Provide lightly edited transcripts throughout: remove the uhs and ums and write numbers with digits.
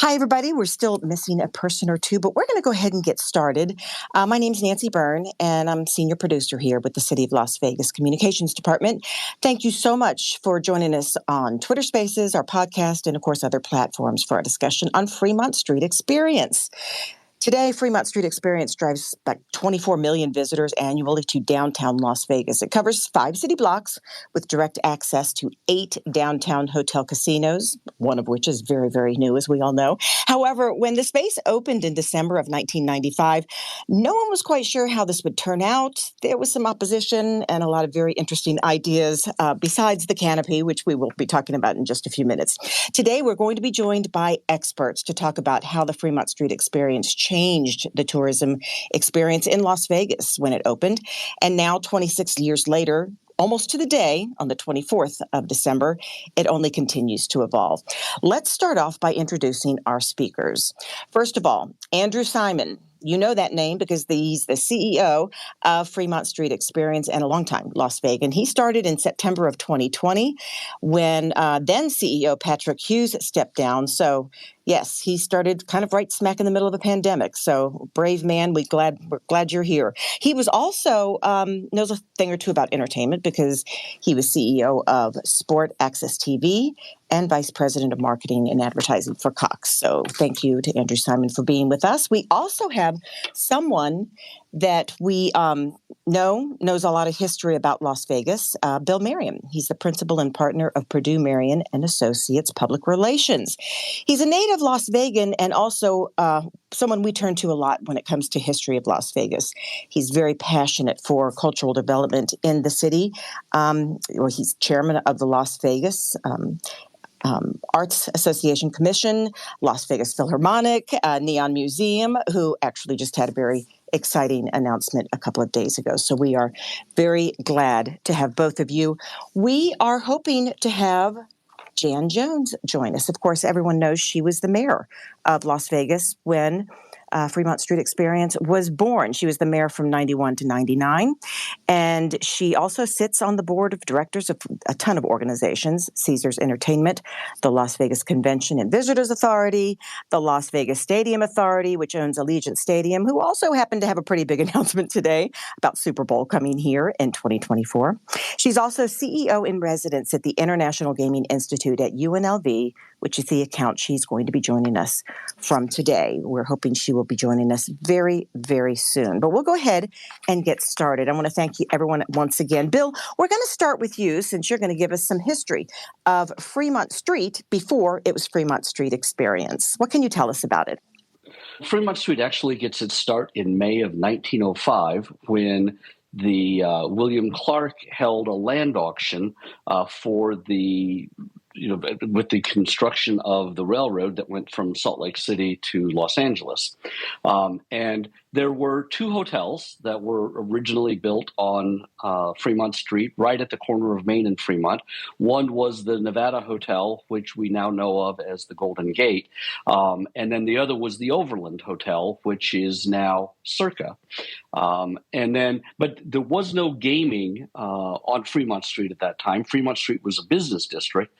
Hi, everybody. We're still missing a person or two, but we're going to go ahead and get started. My name's Nancy Byrne, and I'm senior producer here with the City of Las Vegas Communications Department. Thank you so much for joining us on Twitter Spaces, our podcast, and, of course, other platforms for our discussion on Fremont Street Experience. Today, Fremont Street Experience drives about 24 million visitors annually to downtown Las Vegas. It covers 5 city blocks with direct access to 8 downtown hotel casinos, one of which is very, very new, as we all know. However, when the space opened in December of 1995, no one was quite sure how this would turn out. There was some opposition and a lot of very interesting ideas besides the canopy, which we will be talking about in just a few minutes. Today, we're going to be joined by experts to talk about how the Fremont Street Experience changed the tourism experience in Las Vegas when it opened. And now, 26 years later, almost to the day, on the 24th of December, it only continues to evolve. Let's start off by introducing our speakers. First of all, Andrew Simon. You know that name because he's the CEO of Fremont Street Experience and a longtime Las Vegan. He started in September of 2020 when then CEO Patrick Hughes stepped down. So, yes, he started kind of right smack in the middle of a pandemic. So, brave man, we're glad you're here. He was also knows a thing or two about entertainment because he was CEO of Sport Access TV and Vice President of Marketing and Advertising for Cox. So thank you to Andrew Simon for being with us. We also have someone that we knows a lot of history about Las Vegas, Bill Marion. He's the principal and partner of Purdue, Marion and Associates Public Relations. He's a native Las Vegan and also someone we turn to a lot when it comes to history of Las Vegas. He's very passionate for cultural development in the city. He's chairman of the Las Vegas Arts Association Commission, Las Vegas Philharmonic, Neon Museum, who actually just had a very exciting announcement a couple of days ago. So we are very glad to have both of you. We are hoping to have Jan Jones join us. Of course, everyone knows she was the mayor of Las Vegas when Fremont Street Experience was born. She was the mayor from 91 to 99. And she also sits on the board of directors of a ton of organizations, Caesars Entertainment, the Las Vegas Convention and Visitors Authority, the Las Vegas Stadium Authority, which owns Allegiant Stadium, who also happened to have a pretty big announcement today about Super Bowl coming here in 2024. She's also CEO in residence at the International Gaming Institute at UNLV, which is the account she's going to be joining us from today. We're hoping she will be joining us very, very soon. But we'll go ahead and get started. I want to thank you, everyone, once again. Bill, we're going to start with you since you're going to give us some history of Fremont Street before it was Fremont Street Experience. What can you tell us about it? Fremont Street actually gets its start in May of 1905 when the William Clark held a land auction for the with the construction of the railroad that went from Salt Lake City to Los Angeles. And there were 2 hotels that were originally built on Fremont Street, right at the corner of Main and Fremont. One was the Nevada Hotel, which we now know of as the Golden Gate. And then the other was the Overland Hotel, which is now Circa. But there was no gaming on Fremont Street at that time. Fremont Street was a business district.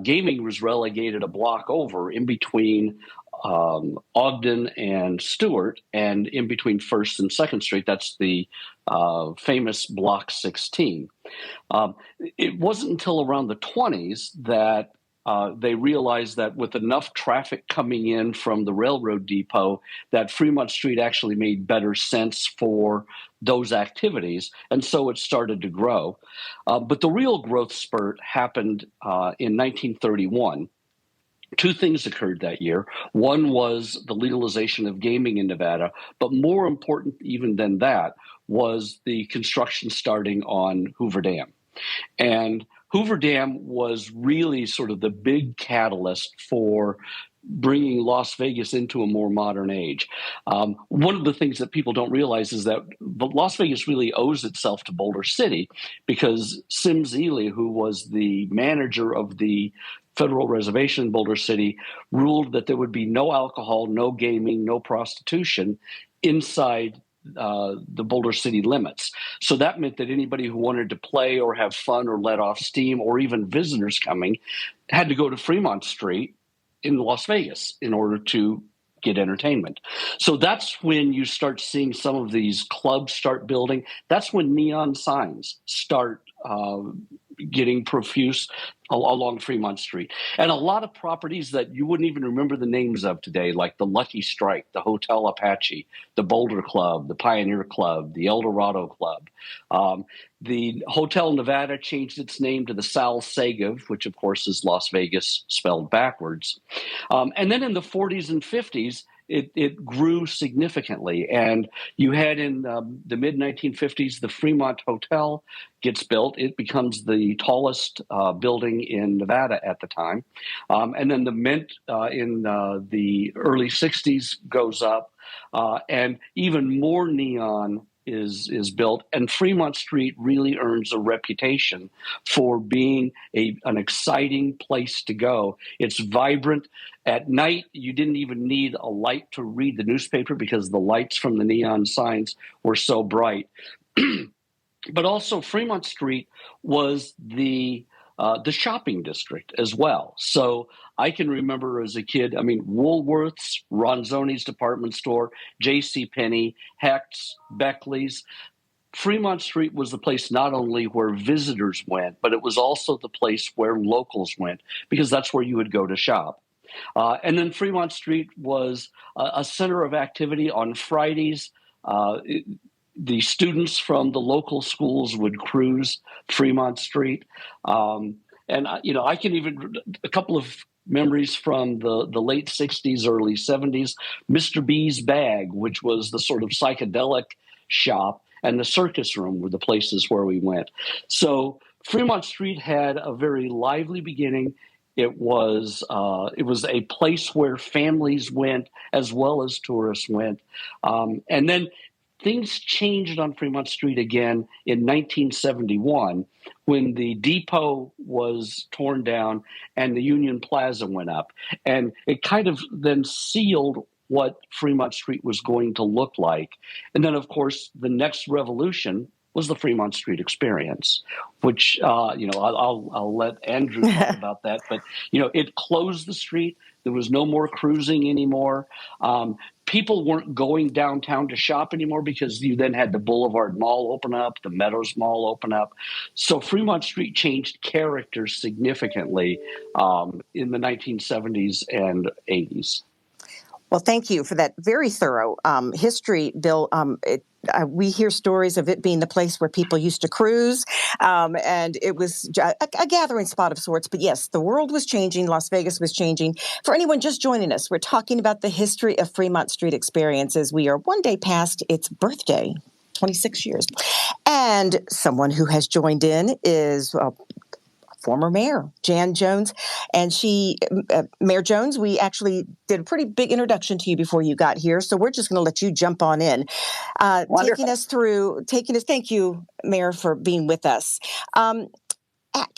Gaming was relegated a block over in between Ogden and Stewart, and in between 1st and 2nd Street. That's the famous Block 16. It wasn't until around the 20s that they realized that with enough traffic coming in from the railroad depot, that Fremont Street actually made better sense for those activities, and so it started to grow. But the real growth spurt happened in 1931. 2 things occurred that year. One was the legalization of gaming in Nevada, but more important even than that was the construction starting on Hoover Dam. And Hoover Dam was really sort of the big catalyst for bringing Las Vegas into a more modern age. One of the things that people don't realize is that Las Vegas really owes itself to Boulder City because Sims Ely, who was the manager of the Federal Reservation in Boulder City, ruled that there would be no alcohol, no gaming, no prostitution inside the Boulder City limits. So that meant that anybody who wanted to play or have fun or let off steam or even visitors coming had to go to Fremont Street in Las Vegas in order to get entertainment. So that's when you start seeing some of these clubs start building. That's when neon signs start getting profuse along Fremont Street. And a lot of properties that you wouldn't even remember the names of today, like the Lucky Strike, the Hotel Apache, the Boulder Club, the Pioneer Club, the El Dorado Club. The Hotel Nevada changed its name to the Sal Sagiv, which of course is Las Vegas spelled backwards. And then in the 40s and 50s, it grew significantly. And you had in the mid-1950s, the Fremont Hotel gets built. It becomes the tallest building in Nevada at the time. And then the Mint in the early 60s goes up, and even more neon is built, and Fremont Street really earns a reputation for being an exciting place to go. It's vibrant. At night, you didn't even need a light to read the newspaper because the lights from the neon signs were so bright. But also, Fremont Street was the shopping district as well. So I can remember as a kid, Woolworths, Ronzoni's department store, J.C. Penney, Hecht's, Beckley's. Fremont Street was the place not only where visitors went, but it was also the place where locals went, because that's where you would go to shop. And then Fremont Street was a center of activity on Fridays. The students from the local schools would cruise Fremont Street. I can even, a couple of memories from the late 60s, early 70s, Mr. B's Bag, which was the sort of psychedelic shop, and the circus room were the places where we went. So Fremont Street had a very lively beginning. It was a place where families went as well as tourists went. And then things changed on Fremont Street again in 1971 when the depot was torn down and the Union Plaza went up. And it kind of then sealed what Fremont Street was going to look like. And then, of course, the next revolution was the Fremont Street Experience, which, I'll let Andrew talk about that. But, it closed the street. There was no more cruising anymore. People weren't going downtown to shop anymore because you then had the Boulevard Mall open up, the Meadows Mall open up. So Fremont Street changed character significantly in the 1970s and 80s. Well, thank you for that very thorough history, Bill. We hear stories of it being the place where people used to cruise, and it was a gathering spot of sorts. But yes, the world was changing. Las Vegas was changing. For anyone just joining us, we're talking about the history of Fremont Street Experience as we are one day past its birthday, 26 years. And someone who has joined in is former mayor, Jan Jones. And Mayor Jones, we actually did a pretty big introduction to you before you got here. So we're just going to let you jump on in. Thank you, Mayor, for being with us. Can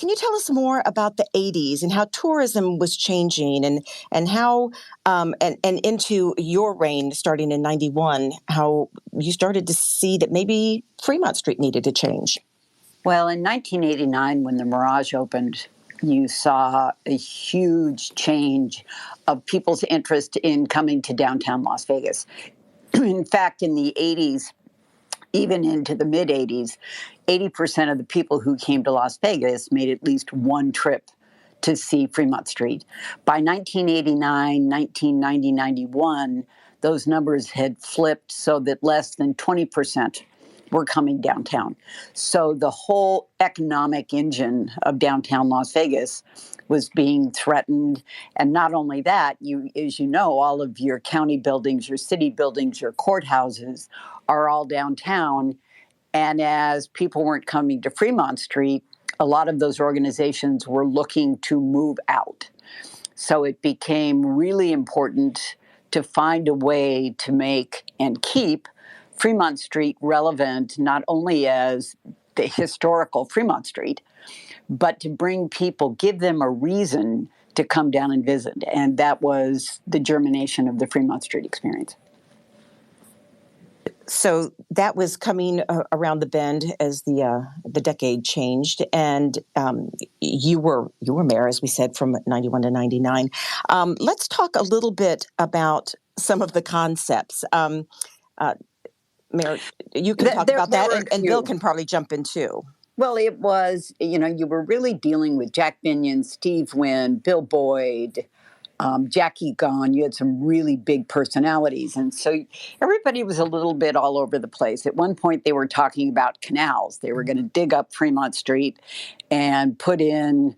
you tell us more about the 80s and how tourism was changing and how, and into your reign starting in 91, how you started to see that maybe Fremont Street needed to change? Well, in 1989, when the Mirage opened, you saw a huge change of people's interest in coming to downtown Las Vegas. In fact, in the 80s, even into the mid-80s, 80% of the people who came to Las Vegas made at least one trip to see Fremont Street. By 1989, 1990, 91, those numbers had flipped so that less than 20% were coming downtown. So the whole economic engine of downtown Las Vegas was being threatened. And not only that, as you know, all of your county buildings, your city buildings, your courthouses are all downtown. And as people weren't coming to Fremont Street, a lot of those organizations were looking to move out. So it became really important to find a way to make and keep Fremont Street relevant, not only as the historical Fremont Street, but to bring people, give them a reason to come down and visit. And that was the germination of the Fremont Street Experience. So that was coming around the bend as the decade changed, and you were mayor, as we said, from 91 to 99. Let's talk a little bit about some of the concepts. Mayor, you can talk about that, and Bill can probably jump in too. Well, it was, you were really dealing with Jack Binion, Steve Wynn, Bill Boyd, Jackie Gahn. You had some really big personalities. And so everybody was a little bit all over the place. At one point, they were talking about canals. They were going to dig up Fremont Street and put in,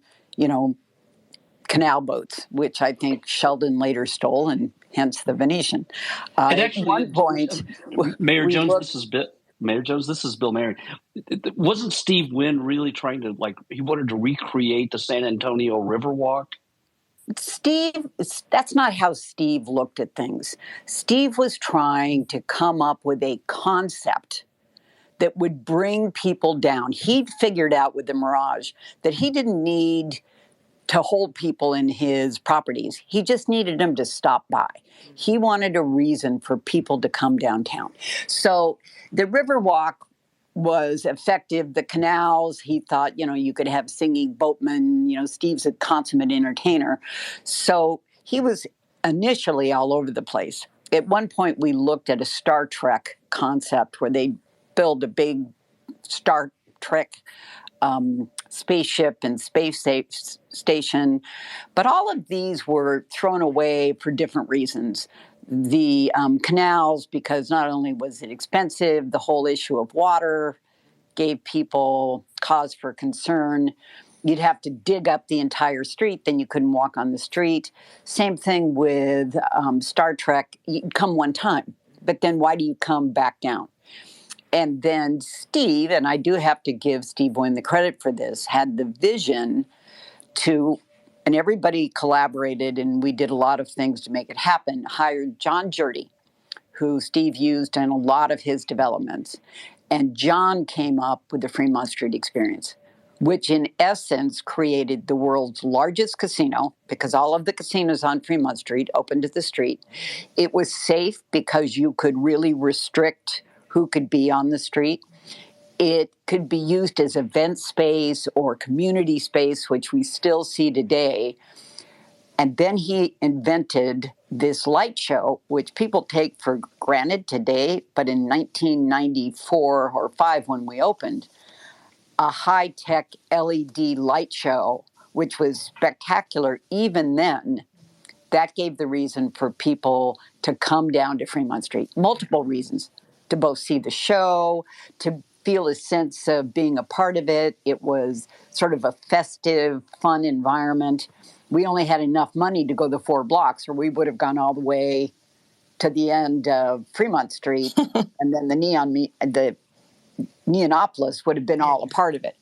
canal boats, which I think Sheldon later stole, and hence the Venetian. And actually, at one point, Mayor Jones, this is Bill Marion. Wasn't Steve Wynn really trying to, he wanted to recreate the San Antonio Riverwalk? Steve, that's not how Steve looked at things. Steve was trying to come up with a concept that would bring people down. He'd figured out with the Mirage that he didn't need to hold people in his properties. He just needed them to stop by. He wanted a reason for people to come downtown. So the Riverwalk was effective. The canals, he thought, you could have singing boatmen. Steve's a consummate entertainer. So he was initially all over the place. At one point, we looked at a Star Trek concept where they build a big Star Trek spaceship and space station. But all of these were thrown away for different reasons. The canals, because not only was it expensive, the whole issue of water gave people cause for concern. You'd have to dig up the entire street, then you couldn't walk on the street. Same thing with Star Trek. You'd come one time, but then why do you come back down? And then Steve, and I do have to give Steve Wynn the credit for this, had the vision and everybody collaborated, and we did a lot of things to make it happen, hired John Jurdy, who Steve used in a lot of his developments. And John came up with the Fremont Street Experience, which in essence created the world's largest casino, because all of the casinos on Fremont Street opened to the street. It was safe because you could really restrict who could be on the street. It could be used as event space or community space, which we still see today. And then he invented this light show, which people take for granted today, but in 1994 or 5 when we opened, a high-tech LED light show, which was spectacular even then. That gave the reason for people to come down to Fremont Street. Multiple reasons. To both see the show, to feel a sense of being a part of it. It was sort of a festive, fun environment. We only had enough money to go the 4 blocks, or we would have gone all the way to the end of Fremont Street, and then the Neonopolis would have been all a part of it.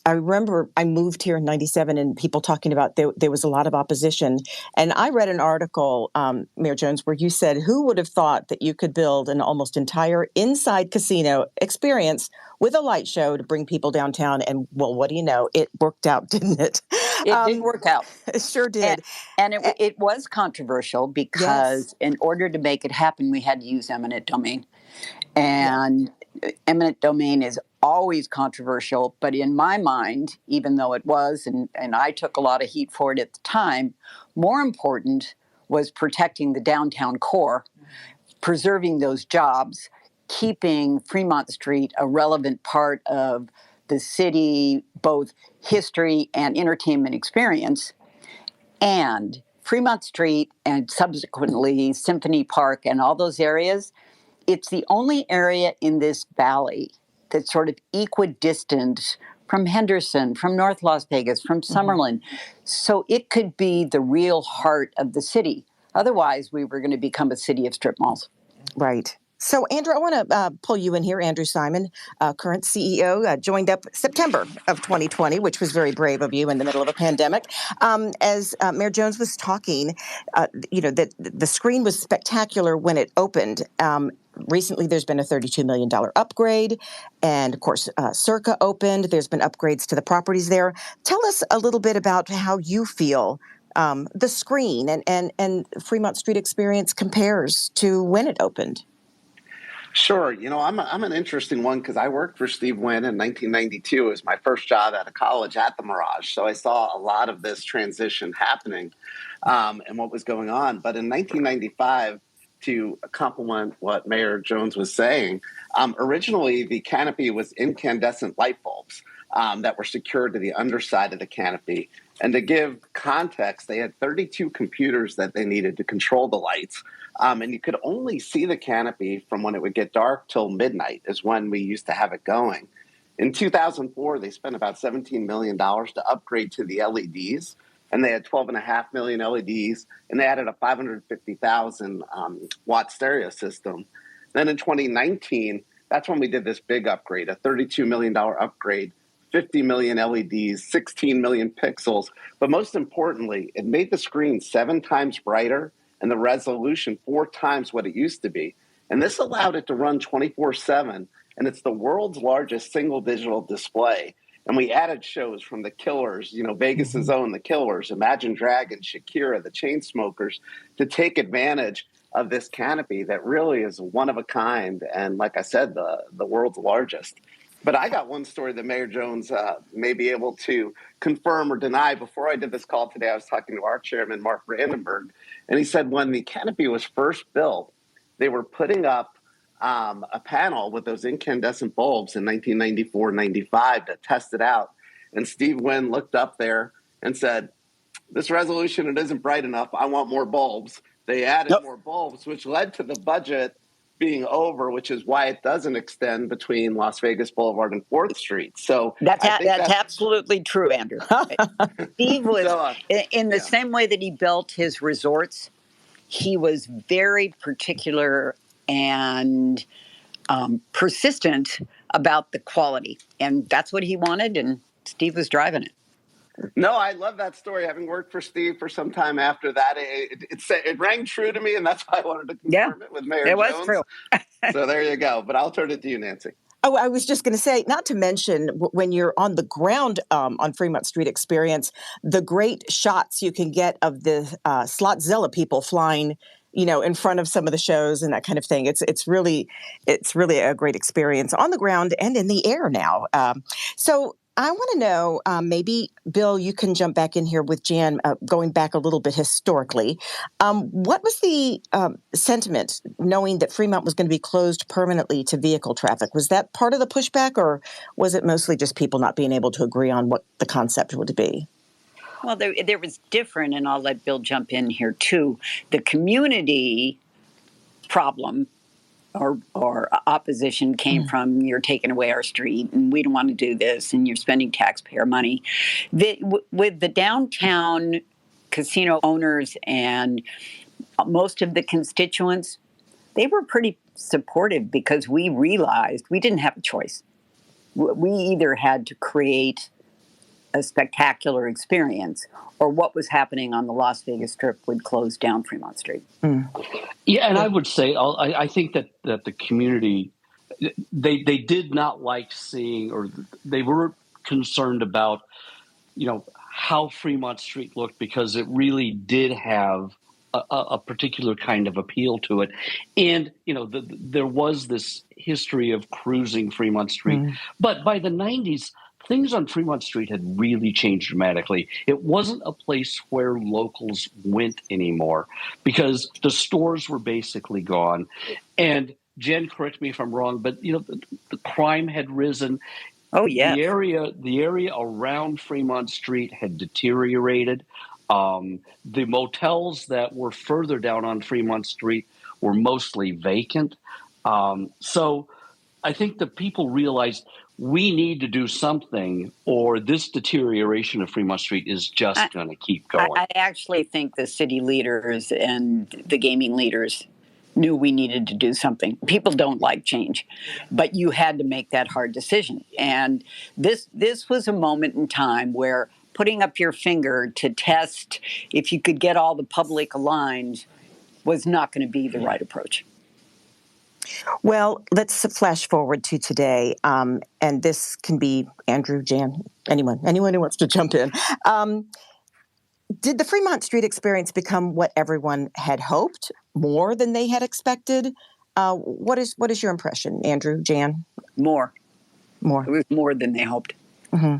I remember I moved here in 97 and people talking about there was a lot of opposition. And I read an article, Mayor Jones, where you said, who would have thought that you could build an almost entire inside casino experience with a light show to bring people downtown? And, well, what do you know? It worked out, didn't it? It did work out. It sure did. And it was controversial because in order to make it happen, we had to use eminent domain. And eminent domain is always controversial, but in my mind, even though it was, and I took a lot of heat for it at the time, more important was protecting the downtown core, preserving those jobs, keeping Fremont Street a relevant part of the city, both history and entertainment experience. And Fremont Street and subsequently Symphony Park and all those areas, it's the only area in this valley that's sort of equidistant from Henderson, from North Las Vegas, from Summerlin. So it could be the real heart of the city. Otherwise, we were going to become a city of strip malls. Right. So, Andrew, I want to pull you in here. Andrew Simon, current CEO, joined up September of 2020, which was very brave of you in the middle of a pandemic. As Mayor Jones was talking, that the screen was spectacular when it opened. Recently, there's been a $32 million upgrade. And, of course, Circa opened. There's been upgrades to the properties there. Tell us a little bit about how you feel the screen and Fremont Street Experience compares to when it opened. Sure. I'm an interesting one because I worked for Steve Wynn in 1992. It was my first job out of college at the Mirage. So I saw a lot of this transition happening and what was going on. But in 1995, to complement what Mayor Jones was saying, originally the canopy was incandescent light bulbs that were secured to the underside of the canopy. And to give context, they had 32 computers that they needed to control the lights. And you could only see the canopy from when it would get dark till midnight is when we used to have it going. In 2004, they spent about $17 million to upgrade to the LEDs, and they had 12.5 million LEDs, and they added a 550,000 watt stereo system. Then in 2019, that's when we did this big upgrade, a $32 million upgrade, 50 million LEDs, 16 million pixels. But most importantly, it made the screen 7 times brighter and the resolution 4 times what it used to be. And this allowed it to run 24/7, and it's the world's largest single digital display. And we added shows from the Killers, Vegas's own The Killers, Imagine Dragons, Shakira, the Chainsmokers, to take advantage of this canopy that really is one of a kind. And like I said, the world's largest. But I got one story that Mayor Jones may be able to confirm or deny. Before I did this call today, I was talking to our chairman, Mark Brandenburg, and he said when the canopy was first built, they were putting up a panel with those incandescent bulbs in 1994-95 to test it out. And Steve Wynn looked up there and said, this resolution, it isn't bright enough. I want more bulbs. They added more bulbs, which led to the budget being over, which is why it doesn't extend between Las Vegas Boulevard and 4th Street. So that's absolutely true, Andrew. Steve was in the same way that he built his resorts. He was very particular and persistent about the quality, and that's what he wanted, and Steve was driving it. No, I love that story. Having worked for Steve for some time after that, it rang true to me, and that's why I wanted to confirm it with Mayor Jones. It was true. So there you go. But I'll turn it to you, Nancy. Oh, I was just going to say, not to mention when you're on the ground on Fremont Street Experience, the great shots you can get of the Slotzilla people flying, in front of some of the shows and that kind of thing. It's really a great experience on the ground and in the air now. So I want to know, maybe, Bill, you can jump back in here with Jan, going back a little bit historically. What was the sentiment knowing that Fremont was going to be closed permanently to vehicle traffic? Was that part of the pushback, or was it mostly just people not being able to agree on what the concept would be? Well, there was different, and I'll let Bill jump in here too. The community problem or opposition came from, you're taking away our street and we don't want to do this and you're spending taxpayer money. With the downtown casino owners and most of the constituents, they were pretty supportive because we realized we didn't have a choice. We either had to create a spectacular experience, or what was happening on the Las Vegas Strip would close down Fremont Street. Yeah, and I would say I think that the community, they did not like seeing, or they were concerned about, how Fremont Street looked, because it really did have a particular kind of appeal to it. And, there was this history of cruising Fremont Street. But by the 90s, things on Fremont Street had really changed dramatically. It wasn't a place where locals went anymore because the stores were basically gone. And Jen, correct me if I'm wrong, but the crime had risen. Oh yeah, the area around Fremont Street had deteriorated. The motels that were further down on Fremont Street were mostly vacant. So I think the people realized we need to do something, or this deterioration of Fremont Street is just going to keep going. I actually think the city leaders and the gaming leaders knew we needed to do something. People don't like change, but you had to make that hard decision. And this was a moment in time where putting up your finger to test if you could get all the public aligned was not going to be the right approach. Well, let's flash forward to today, and this can be Andrew, Jan, anyone who wants to jump in. Did the Fremont Street Experience become what everyone had hoped, more than they had expected? What is your impression, Andrew, Jan? More. More. It was more than they hoped. Mm-hmm.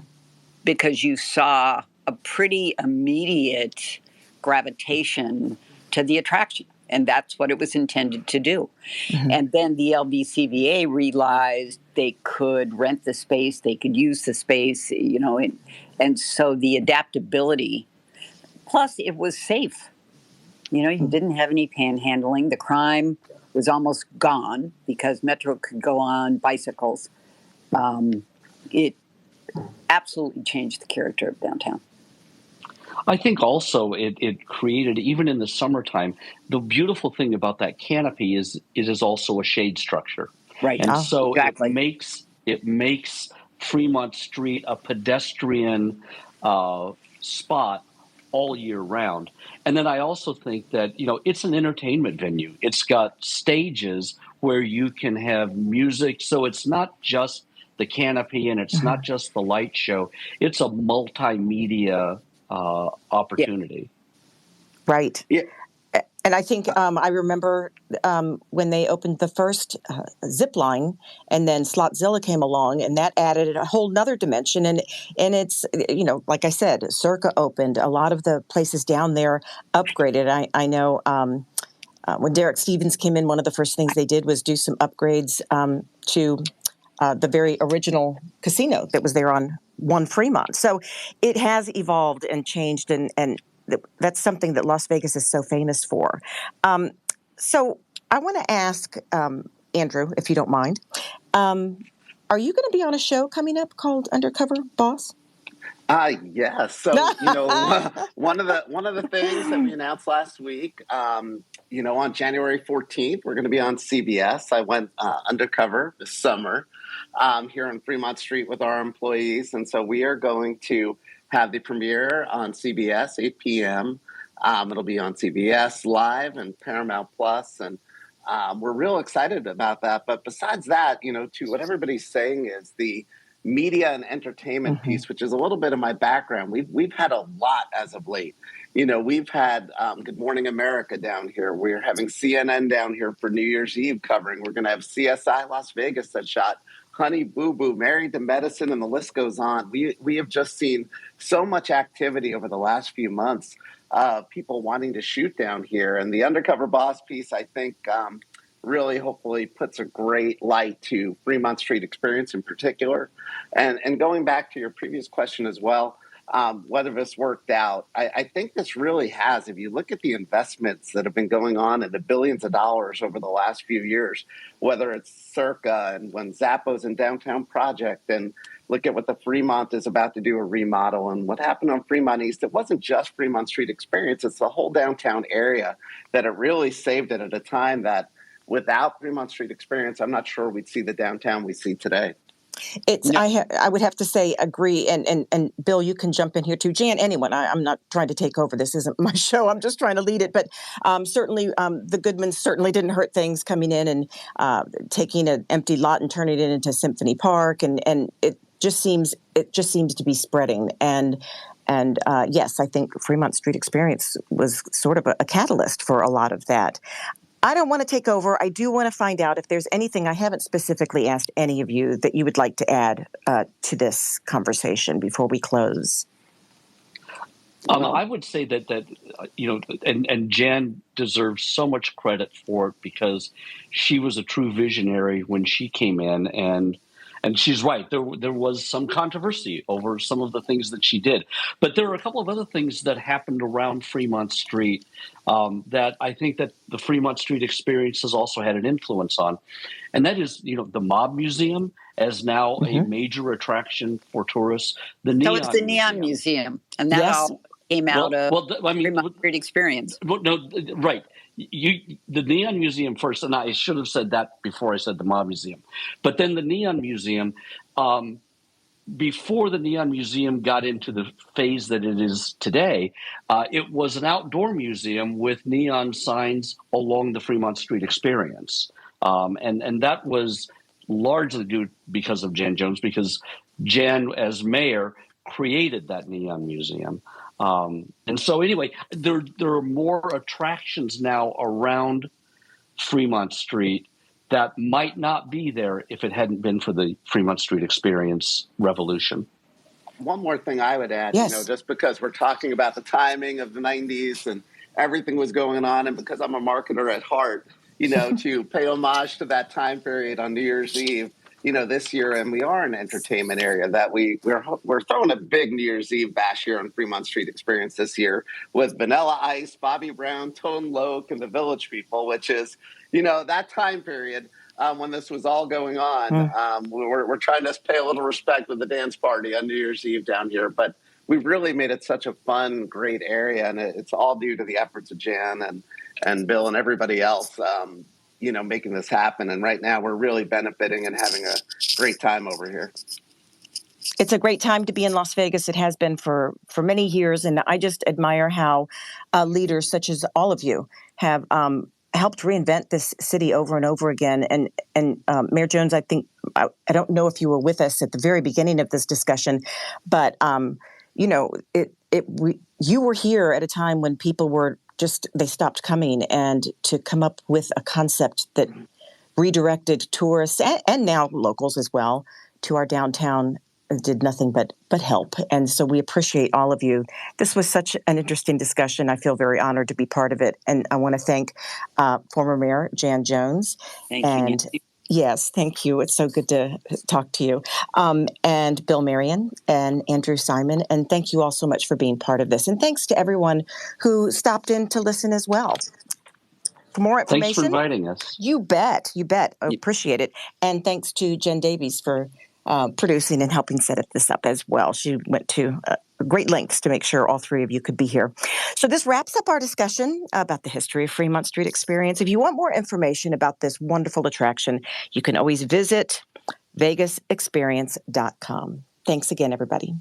Because you saw a pretty immediate gravitation to the attraction. And that's what it was intended to do. Mm-hmm. And then the LVCVA realized they could rent the space, they could use the space, and so the adaptability. Plus, it was safe. You didn't have any panhandling. The crime was almost gone because Metro could go on bicycles. It absolutely changed the character of downtown. I think also it created, even in the summertime, the beautiful thing about that canopy is it is also a shade structure. Right. And so exactly. it makes Fremont Street a pedestrian spot all year round. And then I also think that, it's an entertainment venue. It's got stages where you can have music. So it's not just the canopy and it's not just the light show. It's a multimedia opportunity. Yeah. Right. Yeah. And I think I remember when they opened the first zip line, and then Slotzilla came along, and that added a whole nother dimension. And it's, like I said, Circa opened. A lot of the places down there upgraded. I know when Derek Stevens came in, one of the first things they did was do some upgrades to the very original casino that was there on 1 Fremont. So it has evolved and changed, and that's something that Las Vegas is so famous for. So I want to ask, Andrew, if you don't mind, are you going to be on a show coming up called Undercover Boss? Yes. So, one of the things that we announced last week, on January 14th, we're going to be on CBS. I went undercover this summer here on Fremont Street with our employees. And so we are going to have the premiere on CBS, 8 p.m. It'll be on CBS Live and Paramount Plus, and we're real excited about that. But besides that, to what everybody's saying is the media and entertainment piece, which is a little bit of my background. We've had a lot as of late. We've had Good Morning America down here. We're having CNN down here for New Year's Eve covering. We're going to have CSI Las Vegas that shot Honey Boo Boo, Married to Medicine, and the list goes on. We have just seen so much activity over the last few months, people wanting to shoot down here. And the Undercover Boss piece, I think, really hopefully puts a great light to Fremont Street Experience in particular. And going back to your previous question as well, whether this worked out, I think this really has. If you look at the investments that have been going on in the billions of dollars over the last few years, whether it's Circa and when Zappo's in Downtown Project, and look at what the Fremont is about to do, a remodel, and what happened on Fremont East, it wasn't just Fremont Street Experience, it's the whole downtown area that it really saved it at a time that without Fremont Street Experience, I'm not sure we'd see the downtown we see today. I would have to say agree, and Bill, you can jump in here too. Jan, anyone. I'm not trying to take over. This isn't my show. I'm just trying to lead it. But certainly, the Goodmans certainly didn't hurt things coming in and taking an empty lot and turning it into Symphony Park, and it just seems to be spreading. And yes, I think Fremont Street Experience was sort of a catalyst for a lot of that. I don't want to take over. I do want to find out if there's anything I haven't specifically asked any of you that you would like to add to this conversation before we close. I would say that and Jan deserves so much credit for it because she was a true visionary when she came in, and she's right. There was some controversy over some of the things that she did, but there are a couple of other things that happened around Fremont Street that I think that the Fremont Street Experience has also had an influence on, and that is, the Mob Museum as now a major attraction for tourists. So it's the Neon Museum, and that all came out of Fremont Street Experience. No, right. The Neon Museum first, and I should have said that before I said the Mob Museum. But then the Neon Museum, before the Neon Museum got into the phase that it is today, it was an outdoor museum with neon signs along the Fremont Street Experience. And that was largely due because of Jan Jones, because Jan, as mayor, created that Neon Museum. And so anyway, there are more attractions now around Fremont Street that might not be there if it hadn't been for the Fremont Street Experience revolution. One more thing I would add, Yes. just because we're talking about the timing of the 90s and everything was going on, and because I'm a marketer at heart, to pay homage to that time period on New Year's Eve, this year, and we are an entertainment area that we're throwing a big New Year's Eve bash here on Fremont Street Experience this year with Vanilla Ice, Bobby Brown, Tone Loc, and the Village People, which is, that time period. When this was all going on, we're trying to pay a little respect with the dance party on New Year's Eve down here. But we've really made it such a fun, great area, and it's all due to the efforts of Jan and Bill and everybody else, making this happen. And right now, we're really benefiting and having a great time over here. It's a great time to be in Las Vegas. It has been for many years, and I just admire how leaders such as all of you have helped reinvent this city over and over again. And Mayor Jones, I think, I don't know if you were with us at the very beginning of this discussion, but you were here at a time when people were they stopped coming, and to come up with a concept that redirected tourists and now locals as well to our downtown did nothing but help. And so we appreciate all of you. This was such an interesting discussion. I feel very honored to be part of it. And I want to thank former Mayor Jan Jones. Thank you, Nancy. Yes, thank you. It's so good to talk to you. And Bill Marion and Andrew Simon. And thank you all so much for being part of this. And thanks to everyone who stopped in to listen as well. For more information. Thanks for inviting us. You bet. I appreciate it. And thanks to Jen Davies for producing and helping set this up as well. She went to great lengths to make sure all three of you could be here. So this wraps up our discussion about the history of Fremont Street Experience. If you want more information about this wonderful attraction, you can always visit vegasexperience.com. Thanks again, everybody.